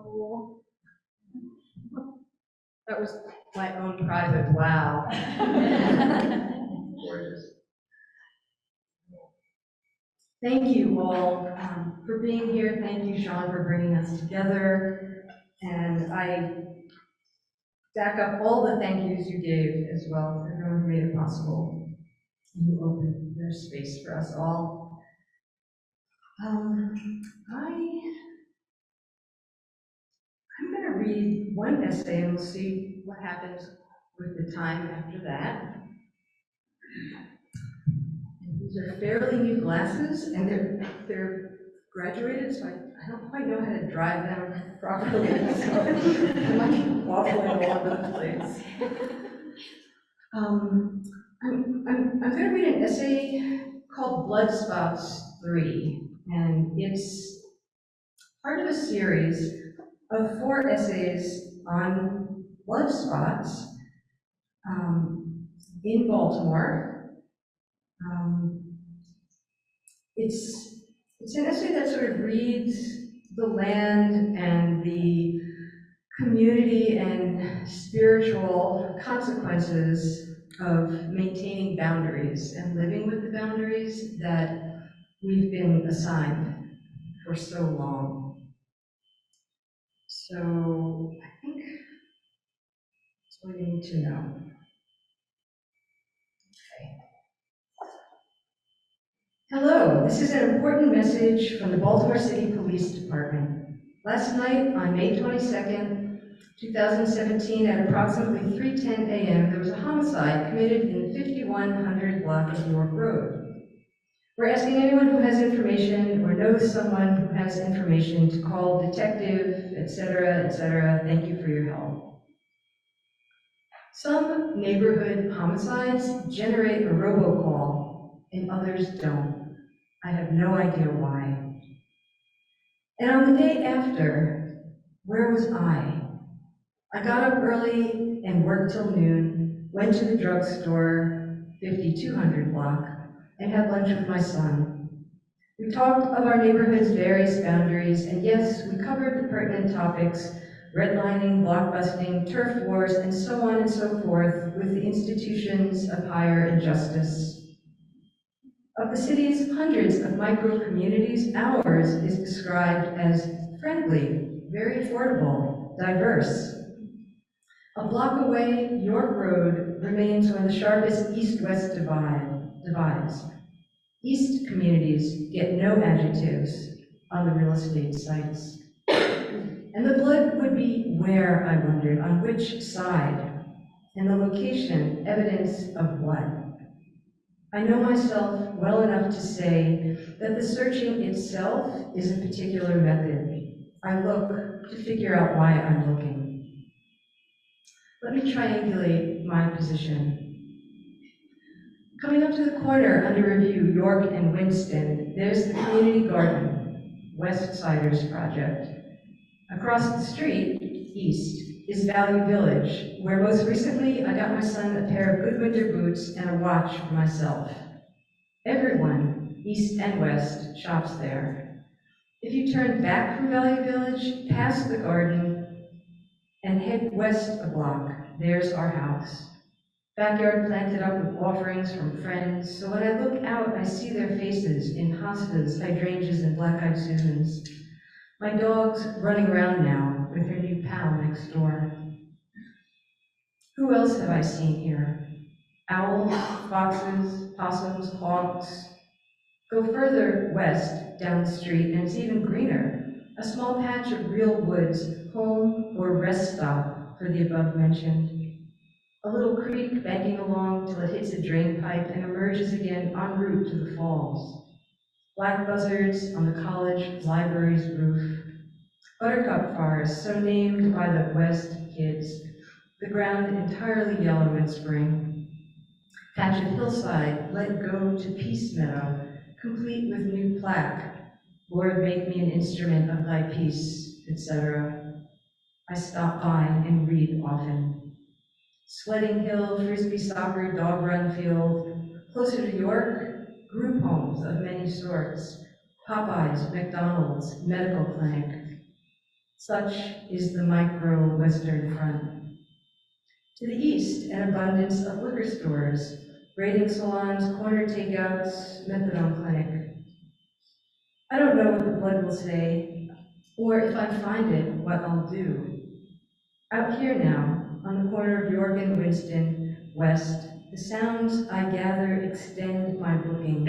Oh. That was my own private wow. Gorgeous. Thank you all for being here. Thank you, Sean, for bringing us together. And I back up all the thank yous you gave as well for everyone who made it possible. And you opened their space for us all. I'm going to read one essay and we'll see what happens with the time after that. And these are fairly new glasses, and they're graduated, so I don't quite know how to drive them properly, so I might be waffling all over the place. I'm going to read an essay called Blood Spots 3, and it's part of a series of 4 essays on blood spots in Baltimore. It's an essay that sort of reads the land and the community and spiritual consequences of maintaining boundaries and living with the boundaries that we've been assigned for so long. So I think that's what we need to know. Okay. Hello, this is an important message from the Baltimore City Police Department. Last night, on May 22nd, 2017, at approximately 3:10 a.m., there was a homicide committed in the 5100 block of York Road. We're asking anyone who has information or knows someone who has information to call detective, etc., etc. Thank you for your help. Some neighborhood homicides generate a robocall, and others don't. I have no idea why. And on the day after, where was I? I got up early and worked till noon, went to the drugstore, 5200 block, and had lunch with my son. We talked of our neighborhood's various boundaries, and yes, we covered the pertinent topics, redlining, blockbusting, turf wars, and so on and so forth with the institutions of higher injustice. Of the city's hundreds of micro-communities, ours is described as friendly, very affordable, diverse. A block away, York Road remains one of the sharpest east-west divides. East communities get no adjectives on the real estate sites. And the blood would be where, I wondered, on which side? And the location, evidence of what? I know myself well enough to say that the searching itself is a particular method. I look to figure out why I'm looking. Let me triangulate my position. Coming up to the corner under review, York and Winston, there's the community garden, West Siders Project. Across the street, east, is Valley Village, where most recently I got my son a pair of good winter boots and a watch for myself. Everyone, east and west, shops there. If you turn back from Valley Village, past the garden, and head west a block, there's our house. Backyard planted up with offerings from friends, so when I look out, I see their faces in hostas, hydrangeas, and black-eyed Susans. My dog's running around now with her new pal next door. Who else have I seen here? Owls, foxes, possums, hawks. Go further west down the street and it's even greener. A small patch of real woods, home or rest stop for the above mentioned. A little creek banking along till it hits a drain pipe and emerges again en route to the falls. Black buzzards on the college library's roof. Buttercup forest, so named by the West kids. The ground entirely yellow in spring. Patch of hillside, let go to Peace Meadow, complete with new plaque. Lord, make me an instrument of thy peace, etc. I stop by and read often. Sledding Hill, Frisbee soccer, dog run field. Closer to York, group homes of many sorts. Popeyes, McDonald's, medical clinic. Such is the micro-Western front. To the east, an abundance of liquor stores, braiding salons, corner takeouts, methadone clinic. I don't know what the blood will say, or if I find it, what I'll do. Out here now, on the corner of York and Winston, west, the sounds I gather extend my booking.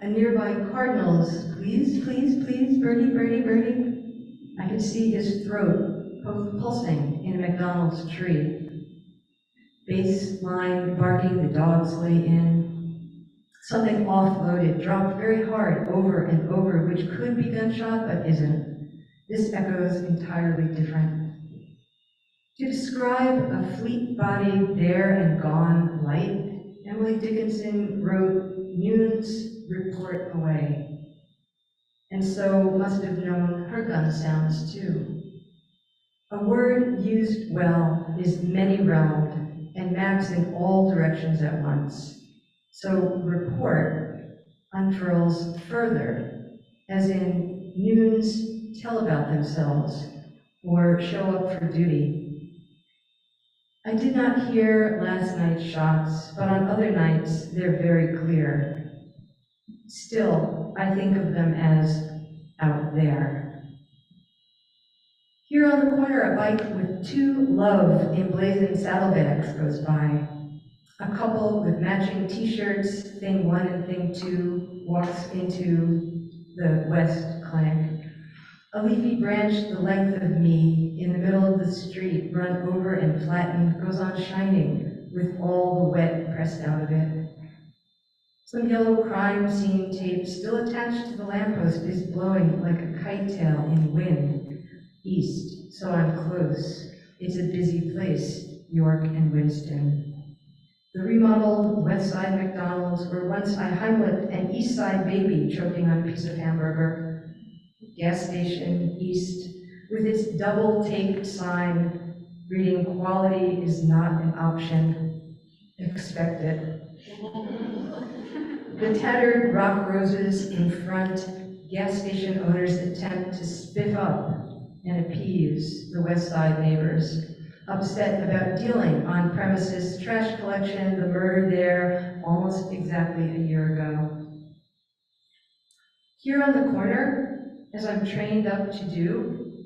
A nearby cardinal's, please, please, please, birdie, birdie, birdie. I can see his throat pulsing in a McDonald's tree. Bass line barking, the dogs lay in. Something offloaded, dropped very hard over and over, which could be gunshot, but isn't. This echoes entirely different. To describe a fleet-bodied, there and gone light, Emily Dickinson wrote Noon's report away, and so must have known her gun sounds too. A word used well is many-realmed and maps in all directions at once. So report unfurls further, as in Noons tell about themselves or show up for duty. I did not hear last night's shots, but on other nights they're very clear. Still, I think of them as out there. Here on the corner, a bike with two love emblazoned saddlebags goes by. A couple with matching t-shirts, thing 1 and thing 2, walks into the West Clinic. A leafy branch the length of me in the middle of the street, run over and flattened, goes on shining with all the wet pressed out of it. Some yellow crime scene tape still attached to the lamppost is blowing like a kite tail in wind, east, so I'm close. It's a busy place, York and Winston. The remodeled West Side McDonald's where once I Heimlicked an East Side baby choking on a piece of hamburger. Gas station east, with its double-taped sign reading "Quality is not an option. Expect it." The tattered rock roses in front, gas station owners attempt to spiff up and appease the West Side neighbors, upset about dealing on premises trash collection, the murder there almost exactly a year ago. Here on the corner, as I'm trained up to do,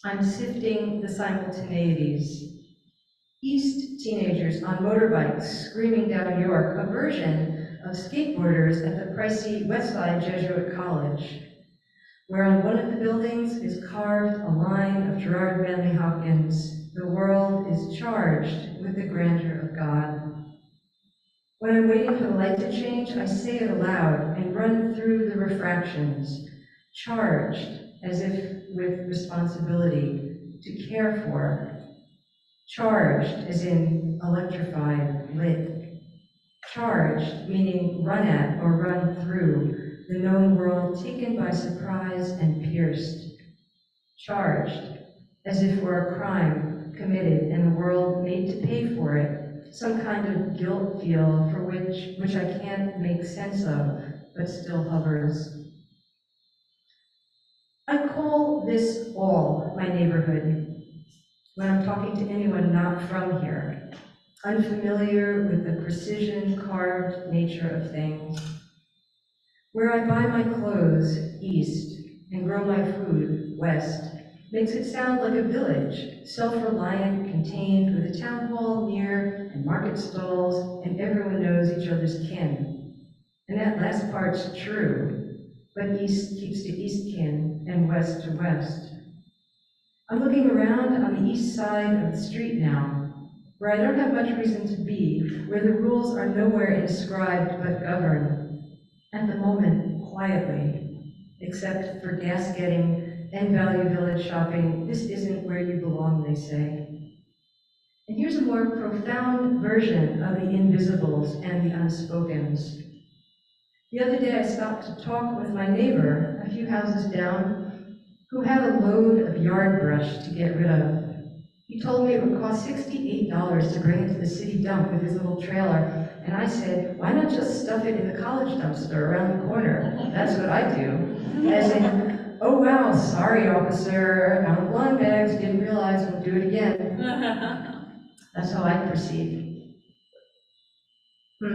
I'm sifting the simultaneities. East teenagers on motorbikes screaming down York, a version of skateboarders at the pricey Westside Jesuit College, where on one of the buildings is carved a line of Gerard Manley Hopkins, "The world is charged with the grandeur of God." When I'm waiting for the light to change, I say it aloud and run through the refractions, charged as if with responsibility, to care for. Charged as in electrified, lit. Charged meaning run at or run through, the known world taken by surprise and pierced. Charged as if were a crime committed and the world made to pay for it, some kind of guilt feel for which I can't make sense of, but still hovers. I call this all my neighborhood when I'm talking to anyone not from here, unfamiliar with the precision-carved nature of things. Where I buy my clothes, east, and grow my food, west, makes it sound like a village, self-reliant, contained, with a town hall near and market stalls, and everyone knows each other's kin. And that last part's true, but east keeps to east kin and west to west. I'm looking around on the east side of the street now, where I don't have much reason to be, where the rules are nowhere inscribed but govern. At the moment, quietly, except for gas getting and Value Village shopping, this isn't where you belong, they say. And here's a more profound version of the invisibles and the unspokens. The other day I stopped to talk with my neighbor, a few houses down, who had a load of yard brush to get rid of. He told me it would cost $68 to bring it to the city dump with his little trailer, and I said, why not just stuff it in the college dumpster around the corner? That's what I do. As in, oh wow, sorry officer, out of That's how I perceive.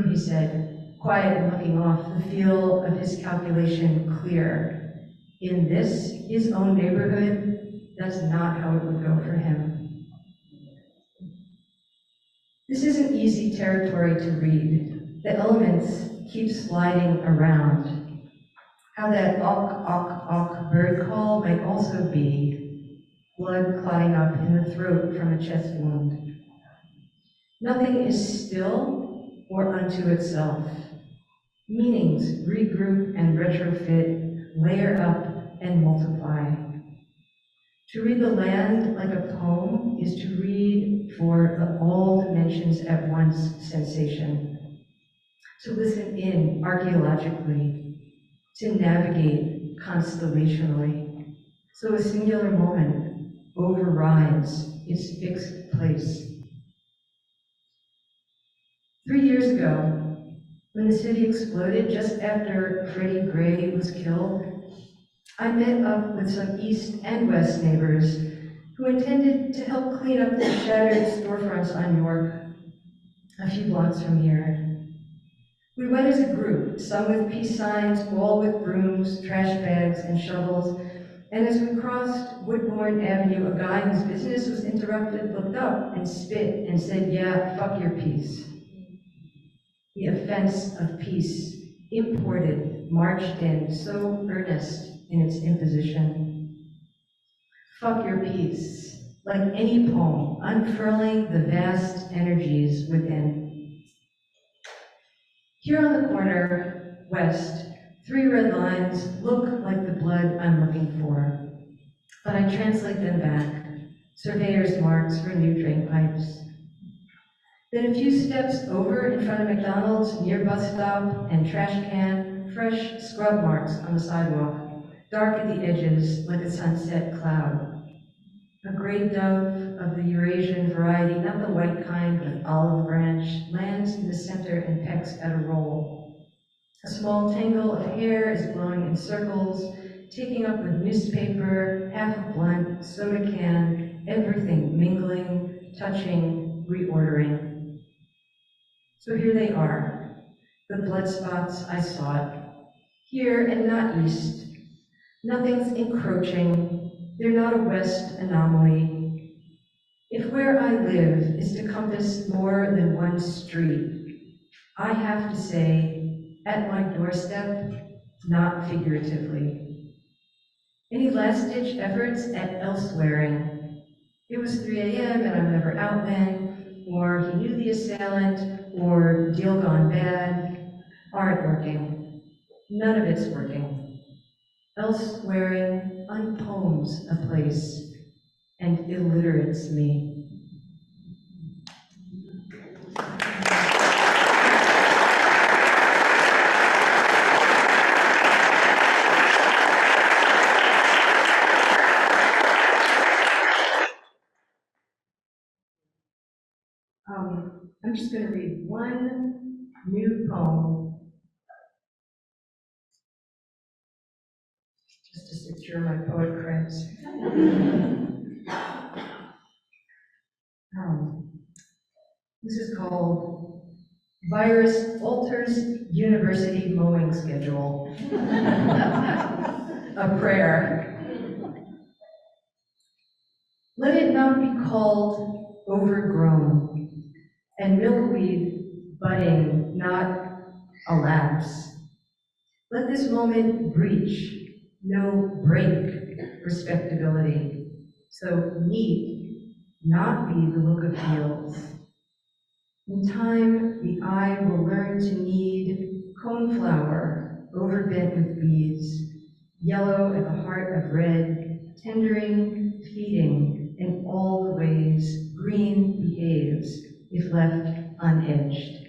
He said, quiet and looking off, the feel of his calculation clear. In this, his own neighborhood, that's not how it would go for him. This isn't easy territory to read. The elements keep sliding around. How that awk, awk, awk bird call might also be blood clotting up in the throat from a chest wound. Nothing is still or unto itself. Meanings regroup and retrofit, layer up and multiply. To read the land like a poem is to read for the all dimensions at once sensation. To listen in archaeologically, to navigate constellationally, so a singular moment overrides its fixed place. 3 years ago, when the city exploded just after Freddie Gray was killed, I met up with some East and West neighbors who intended to help clean up the shattered storefronts on York, a few blocks from here. We went as a group, some with peace signs, all with brooms, trash bags, and shovels, and as we crossed Woodbourne Avenue, a guy whose business was interrupted looked up and spit and said, "Yeah, fuck your peace." The offense of peace, imported, marched in, so earnest in its imposition. Fuck your peace, like any poem, unfurling the vast energies within. Here on the corner, west, 3 red lines look like the blood I'm looking for, but I translate them back, surveyor's marks for new drain pipes. Then a few steps over in front of McDonald's, near bus stop and trash can, fresh scrub marks on the sidewalk, dark at the edges like a sunset cloud. A gray dove of the Eurasian variety, not the white kind with olive branch, lands in the center and pecks at a roll. A small tangle of hair is blowing in circles, taking up with newspaper, half a blunt, soda can, everything mingling, touching, reordering. So here they are, the blood spots I sought, here and not east. Nothing's encroaching, they're not a west anomaly. If where I live is to compass more than one street, I have to say, at my doorstep, not figuratively. Any last-ditch efforts at elsewhereing? It was 3 a.m. and I'm never out then, or he knew the assailant, or deal gone bad, aren't working. None of it's working. Elsewhereing unpoems a place, and illiterates me. I'm just going to read one new poem just to secure my poet creds. This is called Virus Alters University Mowing Schedule. A prayer. Let it not be called overgrown, and milkweed budding not a lapse. Let this moment breach, no break, respectability. So need not be the look of fields. In time, the eye will learn to need coneflower overbent with beads, yellow at the heart of red, tendering, feeding, in all the ways green behaves if left unedged.